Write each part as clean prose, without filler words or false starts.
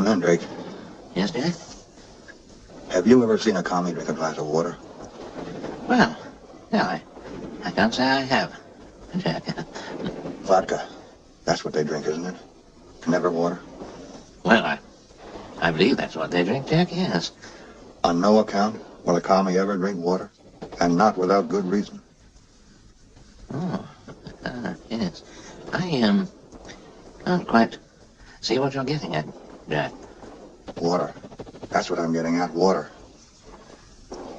Mandrake, Yes, Jack? have you ever seen a commie drink a glass of water? Well, yeah, I can't say I have, Jack. Vodka. That's what they drink, isn't it? Never water. Well, I believe that's what they drink, Jack, yes. On no account will a commie ever drink water, and not without good reason. Oh, yes. I don't quite see what you're getting at, Jack. Water. That's what I'm getting at, water.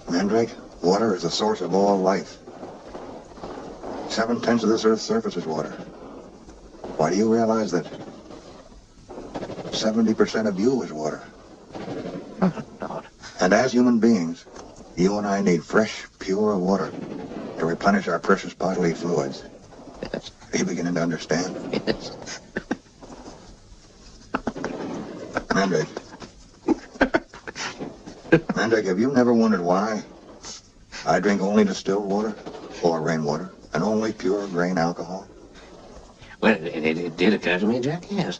Mandrake, water is the source of all life. 7/10 of this Earth's surface is water. Why do you realize that 70% of you is water? Oh, Lord. And as human beings, you and I need fresh, pure water to replenish our precious bodily fluids. Yes. Are you beginning to understand? Yes. Mandrake. Mandrake, have you never wondered why I drink only distilled water or rainwater and only pure grain alcohol? Well, it did occur to me, Jack, yes.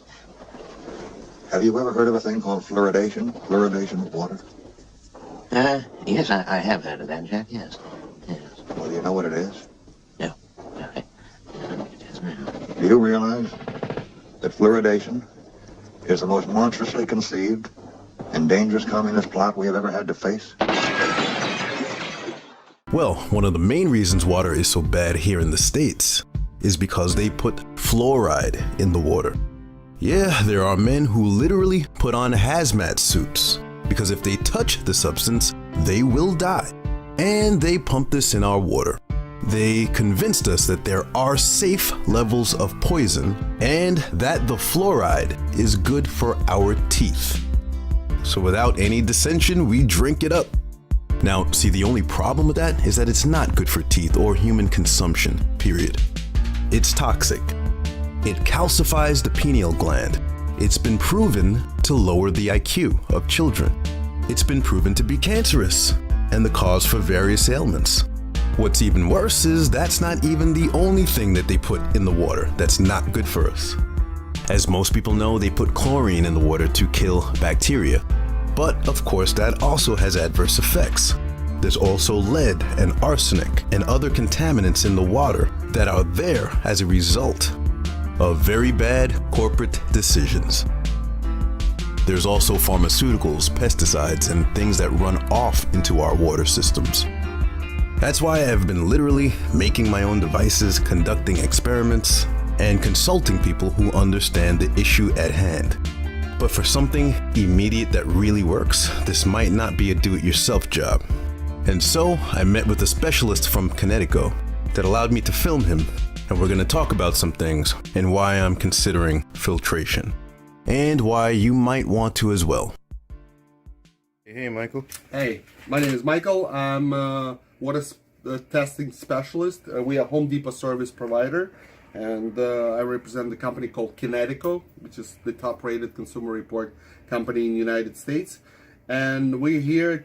Have you ever heard of a thing called fluoridation? Fluoridation of water? Yes, I have heard of that, Jack, yes. Yes. Well, do you know what it is? No. No, I don't know what it is now. Do you realize that fluoridation is the most monstrously conceived and dangerous communist plot we have ever had to face? Well, one of the main reasons water is so bad here in the States is because they put fluoride in the water. Yeah, there are men who literally put on hazmat suits because if they touch the substance, they will die. And they pump this in our water. They convinced us that there are safe levels of poison and that the fluoride is good for our teeth. So without any dissension, we drink it up. Now, see, the only problem with that is that it's not good for teeth or human consumption, period. It's toxic. It calcifies the pineal gland. It's been proven to lower the IQ of children. It's been proven to be cancerous and the cause for various ailments. What's even worse is that's not even the only thing that they put in the water that's not good for us. As most people know, they put chlorine in the water to kill bacteria. But of course, that also has adverse effects. There's also lead and arsenic and other contaminants in the water that are there as a result of very bad corporate decisions. There's also pharmaceuticals, pesticides, and things that run off into our water systems. That's why I've been literally making my own devices, conducting experiments, and consulting people who understand the issue at hand. But for something immediate that really works, this might not be a do-it-yourself job. And so I met with a specialist from Connecticut that allowed me to film him, and we're going to talk about some things and why I'm considering filtration, and why you might want to as well. Hey, Michael. Hey, my name is Michael. I'm a water testing specialist. We are Home Depot service provider, and I represent the company called Connecticut, which is the top-rated consumer report company in the United States. And we're here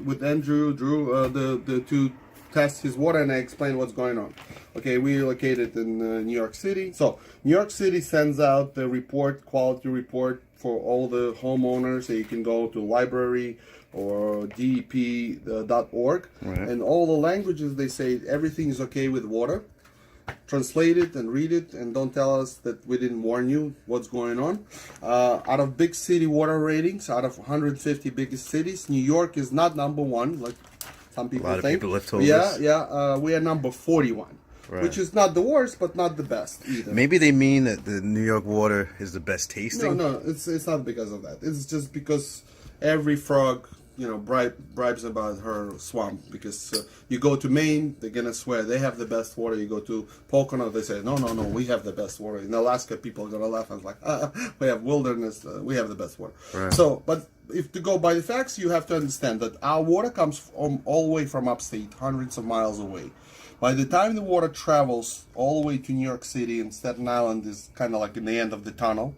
with Andrew Drew to test his water, and I explain what's going on. Okay, we're located in New York City. So New York City sends out the quality report for all the homeowners. So you can go to library or dep.org, right. And all the languages, they say everything is okay with water. Translate it and read it, and don't tell us that we didn't warn you what's going on. Out of big city water ratings, out of 150 biggest cities, New York is not number one, like some people think. A lot of people have told us. Yeah, we are number 41, right. Which is not the worst, but not the best either. Maybe they mean that the New York water is the best tasting? No, it's not because of that. It's just because every frog, bribes about her swamp, because you go to Maine, they're gonna swear they have the best water. You go to Pocono, they say no, we have the best water. In Alaska, people are gonna laugh and like, we have wilderness, we have the best water. Right. So, but if to go by the facts, you have to understand that our water comes from all the way from upstate, hundreds of miles away. By the time the water travels all the way to New York City, and Staten Island is kind of like in the end of the tunnel,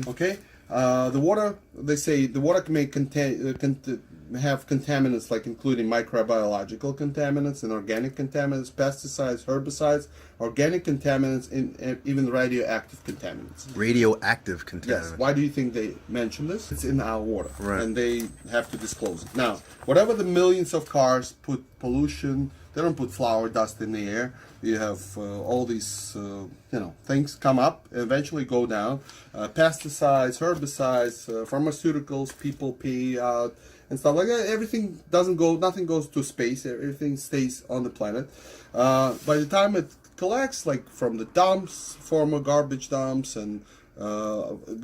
okay? The water, they say the water may contain have contaminants like including microbiological contaminants and organic contaminants, pesticides, herbicides, organic contaminants, and even radioactive contaminants. Radioactive contaminants. Yes. Why do you think they mention this? It's in our water, Right. and they have to disclose it. Now, whatever the millions of cars put pollution, they don't put flour dust in the air. You have all these, things come up, eventually go down. Pesticides, herbicides, pharmaceuticals, people pee out, and stuff like that. Everything doesn't go, nothing goes to space. Everything stays on the planet. By the time it collects, like from the dumps, former garbage dumps, and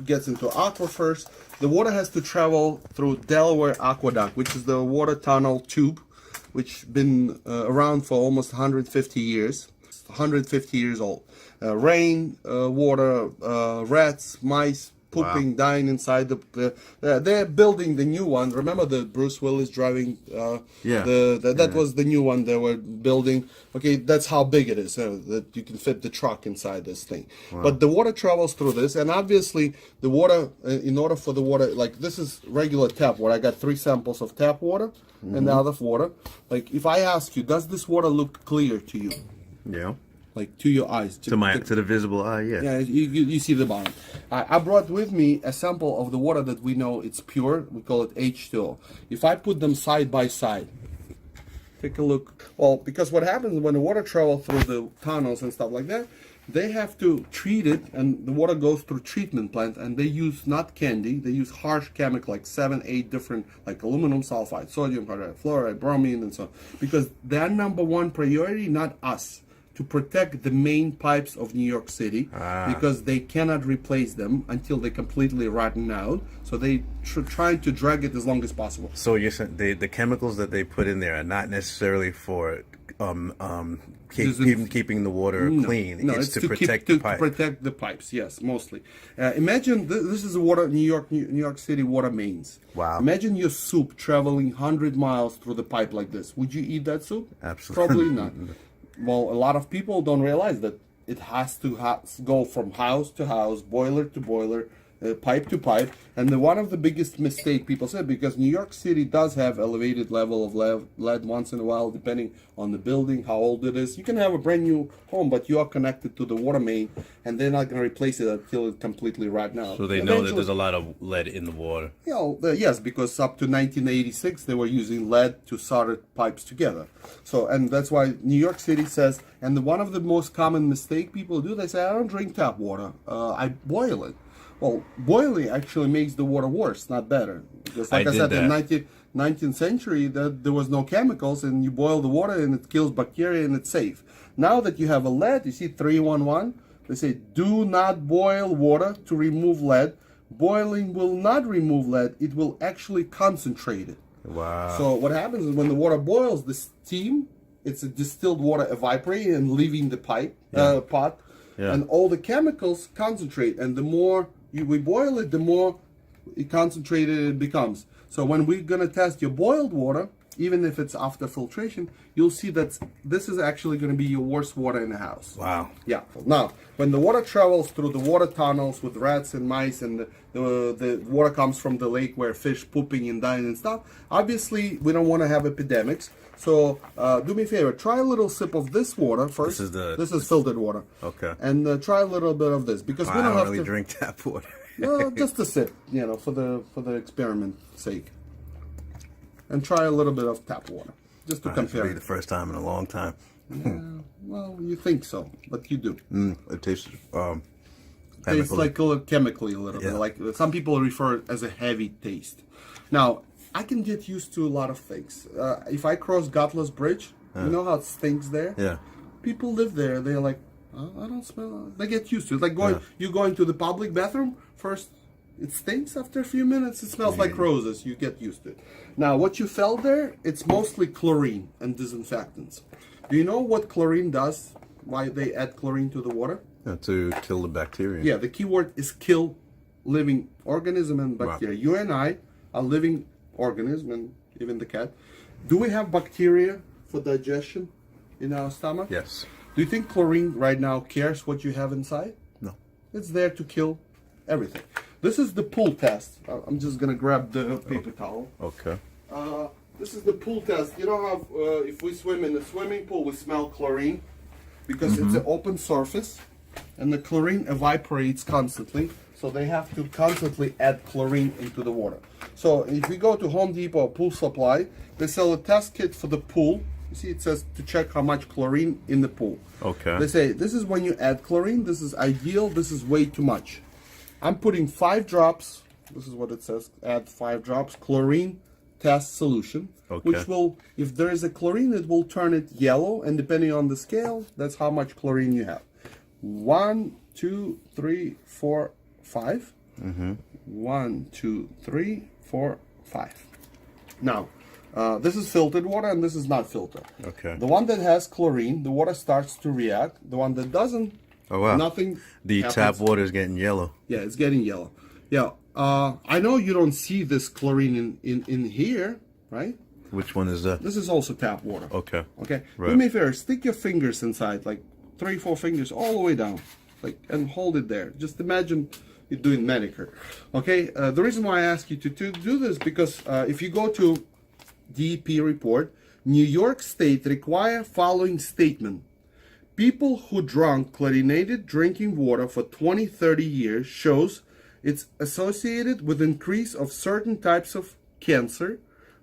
gets into aquifers, the water has to travel through Delaware Aqueduct, which is the water tunnel tube, which been around for almost 150 years. 150 years old. Rain, water, rats, mice, pooping, dying inside they're building the new one. Remember the Bruce Willis driving? That was the new one they were building. Okay, that's how big it is. That you can fit the truck inside this thing. Wow. But the water travels through this, and obviously the water, in order for the water, like this is regular tap water. I got 3 samples of tap water and the other water. Like if I ask you, does this water look clear to you? Yeah. Like to your eyes. To the visible eye, yeah. Yeah, you see the bottom. I brought with me a sample of the water that we know it's pure. We call it H2O. If I put them side by side, take a look. Well, because what happens when the water travels through the tunnels and stuff like that, they have to treat it, and the water goes through treatment plant, and they use not candy, they use harsh chemical like 7-8 different, like aluminum sulfide, sodium chloride, fluoride, bromine, and so on. Because their number one priority, not us, to protect the main pipes of New York City, because they cannot replace them until they completely rotten out. So they try to drag it as long as possible. So you're saying the chemicals that they put in there are not necessarily for keeping the water clean. No, it's to protect the pipe. Protect the pipes. Yes, mostly. Imagine this is water. New York City water mains. Wow. Imagine your soup traveling 100 miles through the pipe like this. Would you eat that soup? Absolutely. Probably not. Well, a lot of people don't realize that it has to go from house to house, boiler to boiler, pipe to pipe. And one of the biggest mistake people said, because New York City does have elevated level of lead once in a while, depending on the building, how old it is. You can have a brand new home, but you are connected to the water main, and they're not going to replace it until it completely rotten out. So they know that there's a lot of lead in the water. Yes, because up to 1986 they were using lead to solder pipes together. So, and that's why New York City says, and one of the most common mistake people do, they say, I don't drink tap water, I boil it. Well, boiling actually makes the water worse, not better. Because like I said, in the 19th century, there was no chemicals, and you boil the water and it kills bacteria and it's safe. Now that you have a lead, you see 311, they say, do not boil water to remove lead. Boiling will not remove lead, it will actually concentrate it. Wow. So what happens is when the water boils, the steam, it's a distilled water evaporating and leaving the pot, and all the chemicals concentrate, and the more we boil it, the more concentrated it becomes. So when we're going to test your boiled water, even if it's after filtration, you'll see that this is actually going to be your worst water in the house. Wow. Yeah. Now, when the water travels through the water tunnels with rats and mice, and the water comes from the lake where fish pooping and dying and stuff, obviously we don't want to have epidemics. So do me a favor, try a little sip of this water first. This is filtered water. Okay. And try a little bit of this, because we don't have really drink tap water. Just a sip, for the experiment sake. And try a little bit of tap water, just to compare. It'll be the first time in a long time. Well, you think so, but you do. It tastes Tastes like chemically a little bit. Like some people refer it as a heavy taste. Now, I can get used to a lot of things. If I cross Gutless Bridge, you know how it stinks there? Yeah. People live there. They're like, oh, I don't smell. They get used to it. Like you going to the public bathroom first. It stinks. After a few minutes, it smells like roses. You get used to it. Now, what you felt there, it's mostly chlorine and disinfectants. Do you know what chlorine does? Why they add chlorine to the water? To kill the bacteria. Yeah, the key word is kill living organism and bacteria. Wow. You and I are living organism, and even the cat. Do we have bacteria for digestion in our stomach? Yes. Do you think chlorine right now cares what you have inside? No. It's there to kill everything. This is the pull test. I'm just going to grab the paper towel. Okay. This is the pool test. You know how if we swim in the swimming pool, we smell chlorine because it's an open surface, and the chlorine evaporates constantly. So they have to constantly add chlorine into the water. So if we go to Home Depot Pool Supply, they sell a test kit for the pool. You see, it says to check how much chlorine in the pool. Okay. They say this is when you add chlorine. This is ideal. This is way too much. I'm putting 5 drops. This is what it says. Add 5 drops chlorine test solution, Okay. which will, if there is a chlorine, it will turn it yellow, and depending on the scale, that's how much chlorine you have. 1, 2, 3, 4, 5. 1, 2, 3, 4, 5. Now, this is filtered water, and this is not filtered. Okay. The one that has chlorine, the water starts to react. The one that doesn't, Oh wow. nothing. The happens. tap water is getting yellow. Yeah, it's getting yellow. Yeah, I know you don't see this chlorine in here, right? Which one is that? This is also tap water. Okay. Okay. Right. Do me a favor, stick your fingers inside, like 3, 4 fingers all the way down, like, and hold it there. Just imagine you're doing manicure. Okay. The reason why I ask you to do this because if you go to DEP report, New York State require following statement. People who drank chlorinated drinking water for 20, 30 years shows it's associated with increase of certain types of cancer,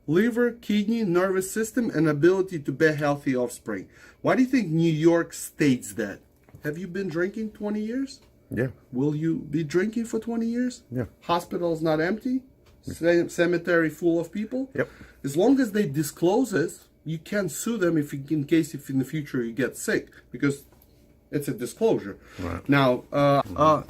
liver, kidney, nervous system, and ability to bear healthy offspring. Why do you think New York states that? Have you been drinking 20 years? Yeah. Will you be drinking for 20 years? Yeah. Hospitals not empty? Cemetery full of people? Yep. As long as they disclose it, you can't sue them in case if in the future you get sick, because it's a disclosure. Right. Now, I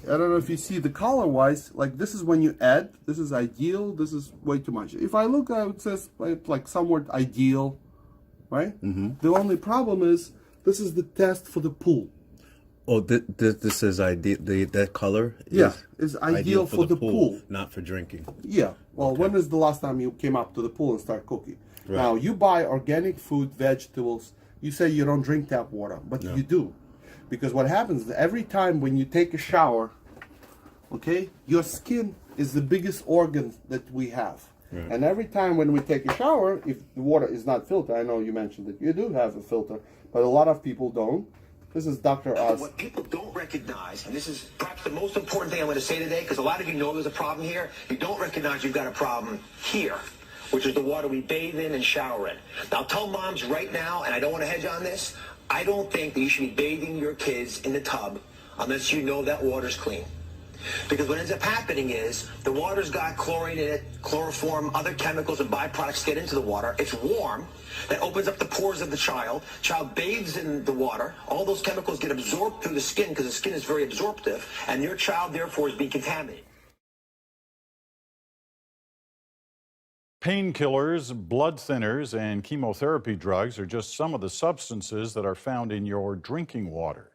don't know if you see the color wise, like this is when you add, this is ideal, this is way too much. If I look at it, it says like somewhat ideal, right? The only problem is this is the test for the pool. Oh, this is ideal. That color is ideal for the pool, not for drinking. Yeah. Well, when is the last time you came up to the pool and start cooking? Right. Now, you buy organic food, vegetables. You say you don't drink tap water, but you do. Because what happens is every time when you take a shower, okay, your skin is the biggest organ that we have. Right. And every time when we take a shower, if the water is not filtered, I know you mentioned that you do have a filter, but a lot of people don't. This is Dr. Oz. What people don't recognize, and this is perhaps the most important thing I'm going to say today, because a lot of you know there's a problem here. You don't recognize you've got a problem here, which is the water we bathe in and shower in. Now, tell moms right now, and I don't want to hedge on this, I don't think that you should be bathing your kids in the tub unless you know that water's clean. Because what ends up happening is the water's got chlorine in it, chloroform, other chemicals and byproducts get into the water. It's warm. That opens up the pores of the child. Child bathes in the water. All those chemicals get absorbed through the skin because the skin is very absorptive, and your child, therefore, is being contaminated. Painkillers, blood thinners, and chemotherapy drugs are just some of the substances that are found in your drinking water.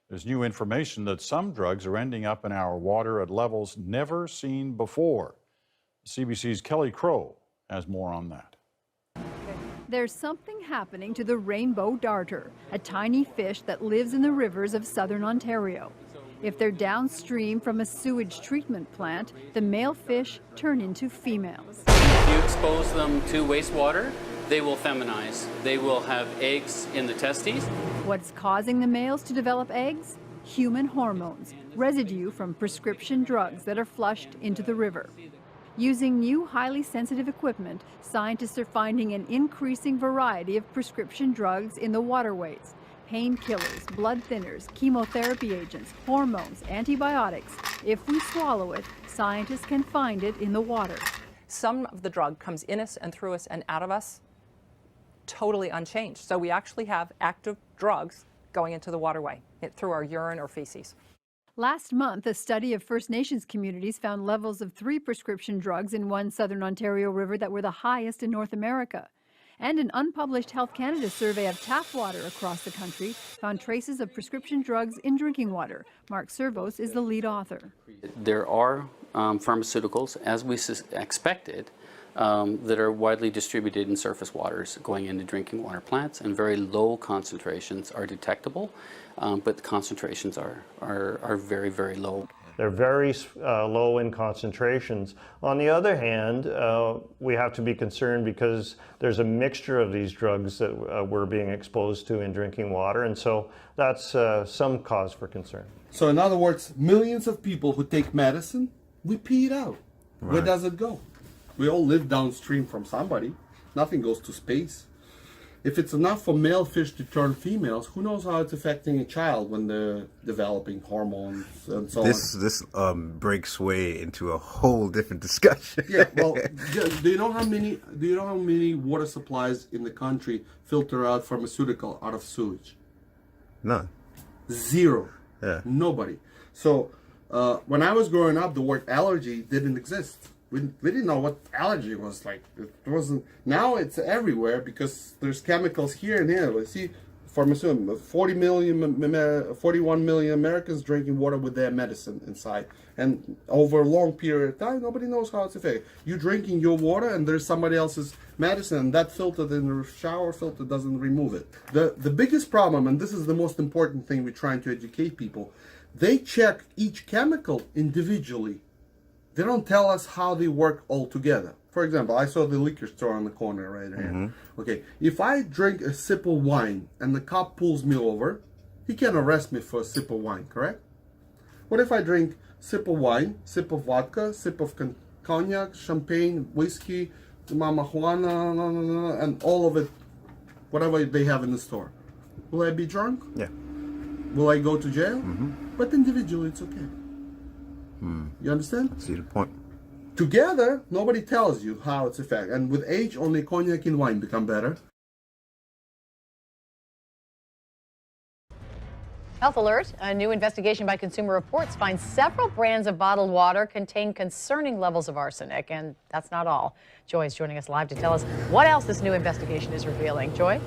There's new information that some drugs are ending up in our water at levels never seen before. CBC's Kelly Crow has more on that. There's something happening to the rainbow darter, a tiny fish that lives in the rivers of southern Ontario. If they're downstream from a sewage treatment plant, the male fish turn into females. If you expose them to wastewater, they will feminize. They will have eggs in the testes. What's causing the males to develop eggs? Human hormones, residue from prescription drugs that are flushed into the river. Using new highly sensitive equipment, scientists are finding an increasing variety of prescription drugs in the waterways. Painkillers, blood thinners, chemotherapy agents, hormones, antibiotics. If we swallow it, scientists can find it in the water. Some of the drug comes in us and through us and out of us totally unchanged. So we actually have active drugs going into the waterway through our urine or feces. Last month, a study of First Nations communities found levels of 3 prescription drugs in one southern Ontario river that were the highest in North America. And an unpublished Health Canada survey of tap water across the country found traces of prescription drugs in drinking water. Mark Servos is the lead author. There are pharmaceuticals, as we expected, that are widely distributed in surface waters going into drinking water plants, and very low concentrations are detectable, but the concentrations are very, very low. They're very low in concentrations. On the other hand, we have to be concerned because there's a mixture of these drugs that we're being exposed to in drinking water, and so that's some cause for concern. So in other words, millions of people who take medicine, we pee it out. Right. Where does it go? We all live downstream from somebody. Nothing goes to space. If it's enough for male fish to turn females, who knows how it's affecting a child when they're developing hormones and so on. This breaks way into a whole different discussion. Yeah, well, do you know how many water supplies in the country filter out pharmaceutical out of sewage? None. Zero. Yeah. Nobody. So when I was growing up, the word allergy didn't exist. We didn't know what allergy was like. It wasn't. Now it's everywhere because there's chemicals here and here. Let's see, pharmaceutical. 41 million Americans drinking water with their medicine inside, and over a long period of time, nobody knows how it's affected. You're drinking your water, and there's somebody else's medicine, and that filter in the shower filter doesn't remove it. The biggest problem, and this is the most important thing we're trying to educate people, they check each chemical individually. They don't tell us how they work all together. For example, I saw the liquor store on the corner right here. Mm-hmm. Okay, if I drink a sip of wine and the cop pulls me over, he can arrest me for a sip of wine, correct? What if I drink sip of wine, sip of vodka, sip of cognac, champagne, whiskey, marijuana, and all of it, whatever they have in the store? Will I be drunk? Yeah. Will I go to jail? Mm-hmm. But individually, it's okay. You understand? I see the point. Together, nobody tells you how it's affected. And with age, only cognac and wine become better. Health alert. A new investigation by Consumer Reports finds several brands of bottled water contain concerning levels of arsenic. And that's not all. Joy is joining us live to tell us what else this new investigation is revealing. Joy?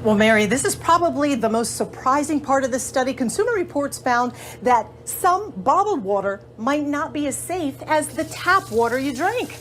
Well, Mary, this is probably the most surprising part of this study. Consumer Reports found that some bottled water might not be as safe as the tap water you drink.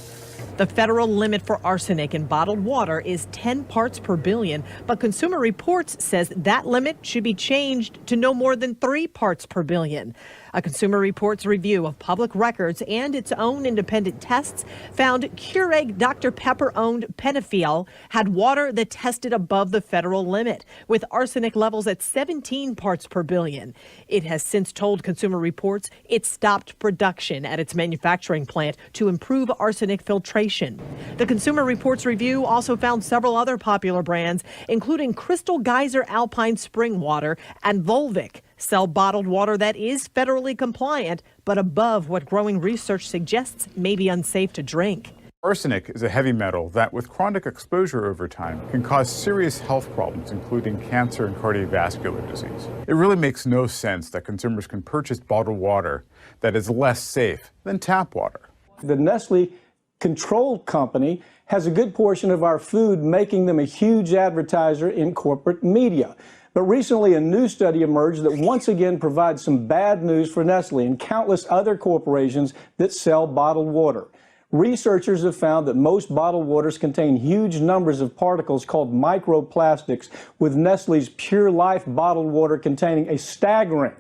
The federal limit for arsenic in bottled water is 10 parts per billion, but Consumer Reports says that limit should be changed to no more than 3 parts per billion. A Consumer Reports review of public records and its own independent tests found Keurig Dr. Pepper-owned Penefiel had water that tested above the federal limit, with arsenic levels at 17 parts per billion. It has since told Consumer Reports it stopped production at its manufacturing plant to improve arsenic filtration. The Consumer Reports review also found several other popular brands, including Crystal Geyser Alpine Spring Water and Volvic, sell bottled water that is federally compliant, but above what growing research suggests may be unsafe to drink. Arsenic is a heavy metal that, with chronic exposure over time, can cause serious health problems, including cancer and cardiovascular disease. It really makes no sense that consumers can purchase bottled water that is less safe than tap water. The Nestle controlled company has a good portion of our food, making them a huge advertiser in corporate media. But recently, a new study emerged that once again provides some bad news for Nestle and countless other corporations that sell bottled water. Researchers have found that most bottled waters contain huge numbers of particles called microplastics, with Nestle's Pure Life bottled water containing a staggering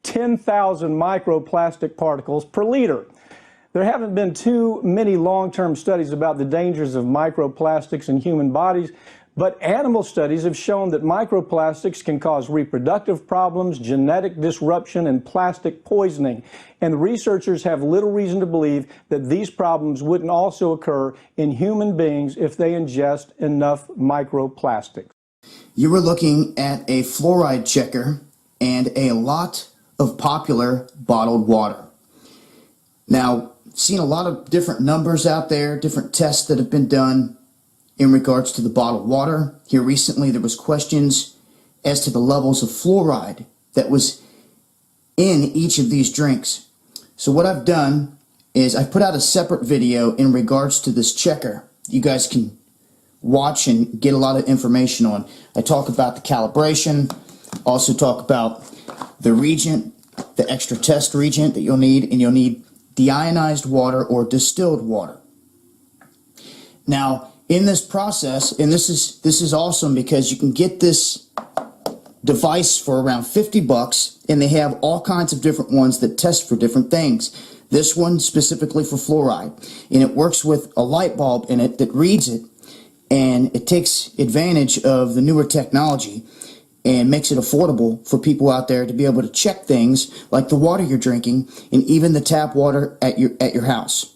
10,000 microplastic particles per liter. There haven't been too many long-term studies about the dangers of microplastics in human bodies, but animal studies have shown that microplastics can cause reproductive problems, genetic disruption, and plastic poisoning. And researchers have little reason to believe that these problems wouldn't also occur in human beings if they ingest enough microplastics. You were looking at a fluoride checker and a lot of popular bottled water. Now, seen a lot of different numbers out there, different tests that have been done in regards to the bottled water. Here recently there was questions as to the levels of fluoride that was in each of these drinks. So what I've done is I've put out a separate video in regards to this checker you guys can watch and get a lot of information on. I talk about the calibration, also talk about the reagent, the extra test reagent that you'll need, and you'll need deionized water or distilled water. Now, in this process, and this is awesome because you can get this device for around 50 bucks, and they have all kinds of different ones that test for different things. This one specifically for fluoride, and it works with a light bulb in it that reads it, and it takes advantage of the newer technology and makes it affordable for people out there to be able to check things like the water you're drinking and even the tap water at your house.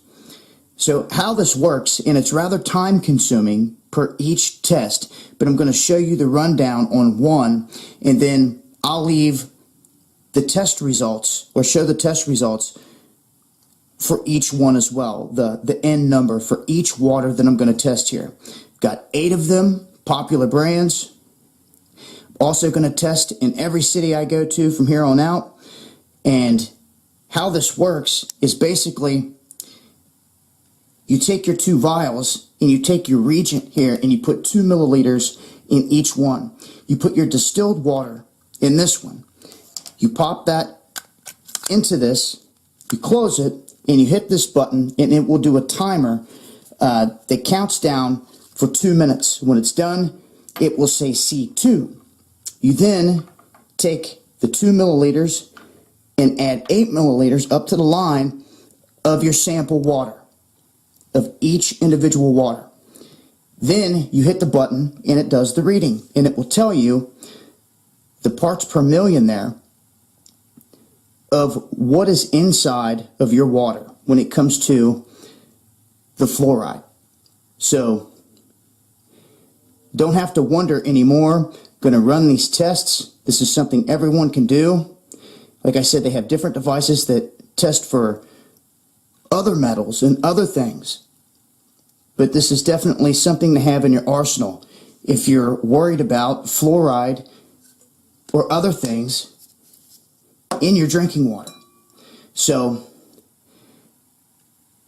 So how this works, and it's rather time consuming per each test, but I'm going to show you the rundown on one, and then I'll leave the test results, or show the test results for each one as well, the N number for each water that I'm going to test here. Got 8 of them, popular brands. Also going to test in every city I go to from here on out. And how this works is basically you take your 2 vials and you take your reagent here and you put 2 milliliters in each one. You put your distilled water in this one. You pop that into this, you close it, and you hit this button, and it will do a timer that counts down for 2 minutes. When it's done, it will say C2. You then take the 2 milliliters and add 8 milliliters up to the line of your sample water, of each individual water. Then you hit the button and it does the reading, and it will tell you the parts per million there of what is inside of your water when it comes to the fluoride. So don't have to wonder anymore. Going to run these tests. This is something everyone can do. Like I said, they have different devices that test for other metals and other things. But this is definitely something to have in your arsenal if you're worried about fluoride or other things in your drinking water. So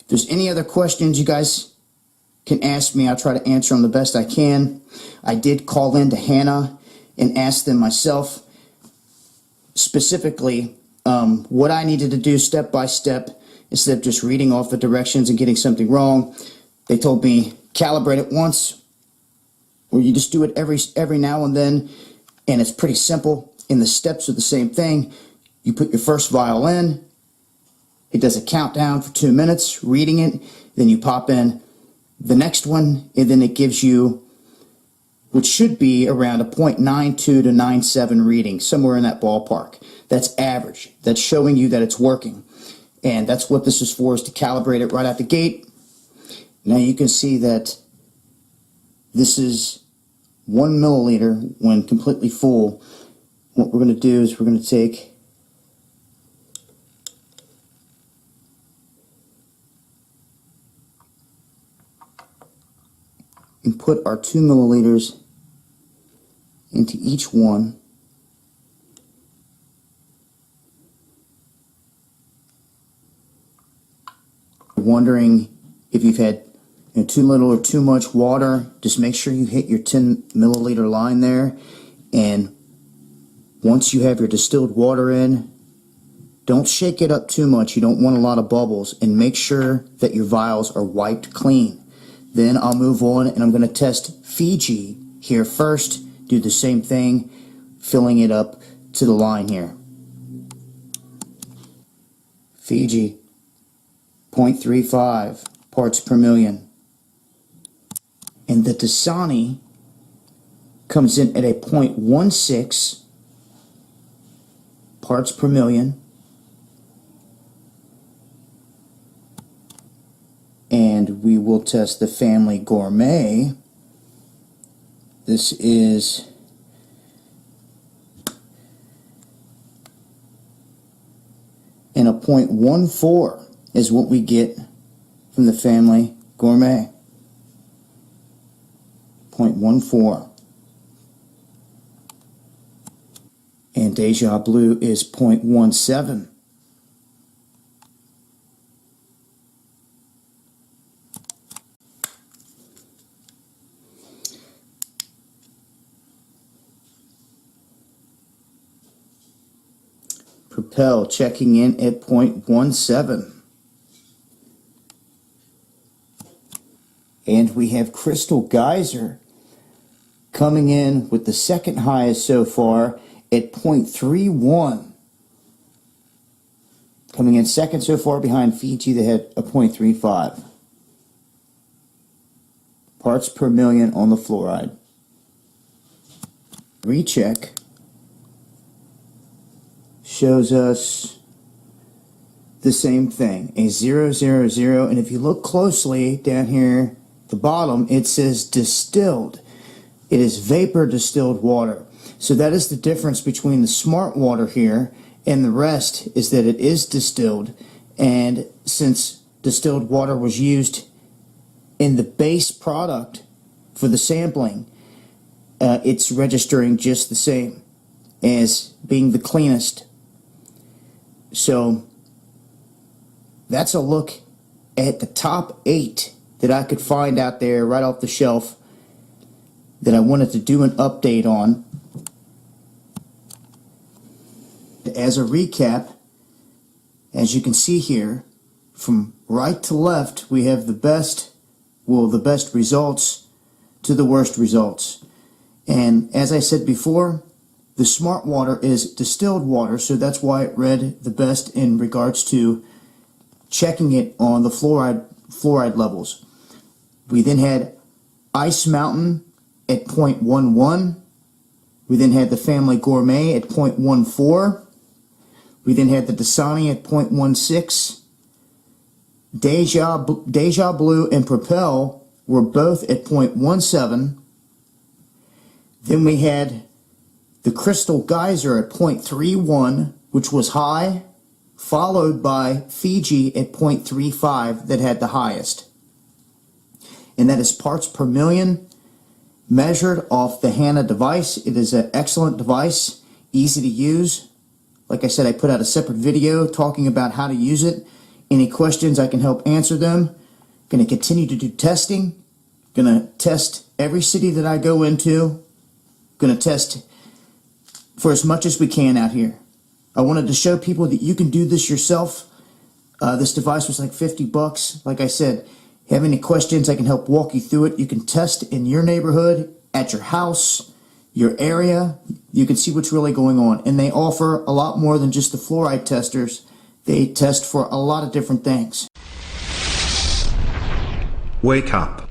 if there's any other questions you guys can ask me, I'll try to answer them the best I can. I did call in to Hannah and ask them myself specifically what I needed to do step by step instead of just reading off the directions and getting something wrong. They told me calibrate it once, or you just do it every now and then, and it's pretty simple, and the steps are the same thing. You put your first vial in, it does a countdown for 2 minutes, reading it, then you pop in the next one, and then it gives you, which should be around a 0.92 to 97 reading, somewhere in that ballpark. That's average. That's showing you that it's working. And that's what this is for, is to calibrate it right out the gate. Now you can see that this is 1 milliliter when completely full. What we're going to do is we're going to take and put our 2 milliliters into each one. Wondering if you've had too little or too much water, just make sure you hit your 10 milliliter line there. And once you have your distilled water in, don't shake it up too much. You don't want a lot of bubbles, and make sure that your vials are wiped clean. Then I'll move on and I'm going to test Fiji here first. Do the same thing, filling it up to the line here. Fiji, 0.35 parts per million. And the Dasani comes in at a 0.16 parts per million. And we will test the Family Gourmet. This is in a 0.14 is what we get from the Family Gourmet. 0.14. And Deja Blue is 0.17. Propel checking in at 0.17. And we have Crystal Geyser coming in with the second highest so far at 0.31. Coming in second so far behind Fiji, that had a 0.35 parts per million on the fluoride. Recheck shows us the same thing, a 000, and if you look closely down here at the bottom, it says distilled. It is vapor distilled water. So that is the difference between the smart water here and the rest, is that it is distilled, and since distilled water was used in the base product for the sampling, it's registering just the same as being the cleanest. So that's a look at the top 8 that I could find out there right off the shelf that I wanted to do an update on. As a recap, as you can see here, from right to left, we have the best results to the worst results. And as I said before, the smart water is distilled water, so that's why it read the best in regards to checking it on the fluoride levels. We then had Ice Mountain at 0.11. We then had the Family Gourmet at 0.14. We then had the Dasani at 0.16. Deja Blue and Propel were both at 0.17. Then we had the Crystal Geyser at 0.31, which was high, followed by Fiji at 0.35 that had the highest. And that is parts per million measured off the HANA device. It is an excellent device, easy to use. Like I said, I put out a separate video talking about how to use it. Any questions, I can help answer them. Going to continue to do testing. Going to test every city that I go into. Going to test for as much as we can out here. I wanted to show people that you can do this yourself. This device was like $50. Like I said, have any questions, I can help walk you through it. You can test in your neighborhood, at your house, your area. You can see what's really going on. And they offer a lot more than just the fluoride testers. They test for a lot of different things. Wake up.